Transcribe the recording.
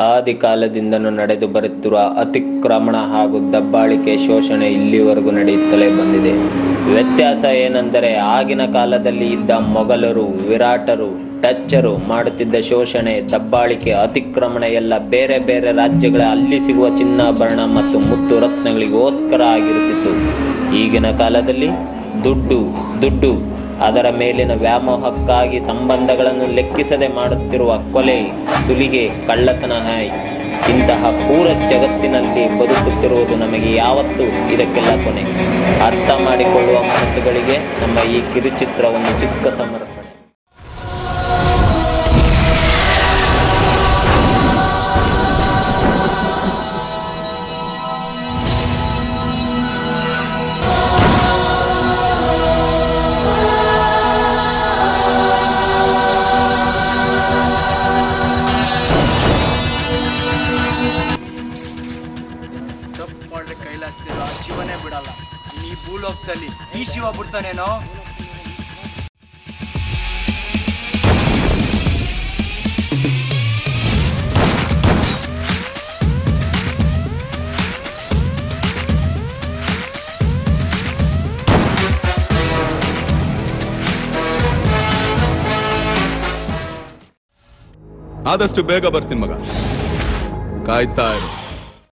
ಆದಿ ಕಾಲದಿಂದನೂ ನಡೆದು ಬರುತ್ತಿರುವ ಅತಿಕ್ರಮಣ ಹಾಗೂ ದಬ್ಬಾಳಿಕೆ ಶೋಷಣೆ ಇಲ್ಲಿವರೆಗೂ ನಡೆಯುತ್ತಲೇ ಬಂದಿದೆ. ವ್ಯತ್ಯಾಸ ಏನೆಂದರೆ ಆಗಿನ ಕಾಲದಲ್ಲಿ ಇದ್ದ ಮೊಘಲರು, ವಿರಾಟರು, ಡಚ್ಚರು ಮಾಡುತ್ತಿದ್ದ ಶೋಷಣೆ, ದಬ್ಬಾಳಿಕೆ, ಅತಿಕ್ರಮಣ ಎಲ್ಲ ಬೇರೆ ಬೇರೆ ರಾಜ್ಯಗಳ ಅಲ್ಲಿ ಸಿಗುವ ಚಿನ್ನಾಭರಣ ಮತ್ತು ಮುತ್ತು ರತ್ನಗಳಿಗೋಸ್ಕರ ಆಗಿರುತ್ತಿತ್ತು. ಈಗಿನ ಕಾಲದಲ್ಲಿ ದುಡ್ಡು ಅದರ ಮೇಲಿನ ವ್ಯಾಮೋಹಕ್ಕಾಗಿ ಸಂಬಂಧಗಳನ್ನು ಲೆಕ್ಕಿಸದೆ ಮಾಡುತ್ತಿರುವ ಕೊಲೆ, ಸುಲಿಗೆ, ಕಳ್ಳತನ ಇಂತಹ ಕ್ರೂರ ಜಗತ್ತಿನಲ್ಲಿ ಬದುಕುತ್ತಿರುವುದು ನಮಗೆ ಯಾವತ್ತೂ ಇದಕ್ಕೆಲ್ಲ ಕೊನೆ. ಅರ್ಥ ಮಾಡಿಕೊಳ್ಳುವ ಮನಸ್ಸುಗಳಿಗೆ ನಮ್ಮ ಈ ಕಿರುಚಿತ್ರ ಒಂದು ಚಿಕ್ಕ ಸಮರ್ಪಣೆ. ಕೈಲಾಗ್ತಿರೋ ಆ ಶಿವನೇ ಬಿಡಲ್ಲ. ಈ ಭೂಲೋಕದಲ್ಲಿ ಈ ಶಿವ ಬಿಡ್ತಾನೇನೋ? ಆದಷ್ಟು ಬೇಗ ಬರ್ತೀನಿ ಮಗ, ಕಾಯ್ತಾ ಇರು.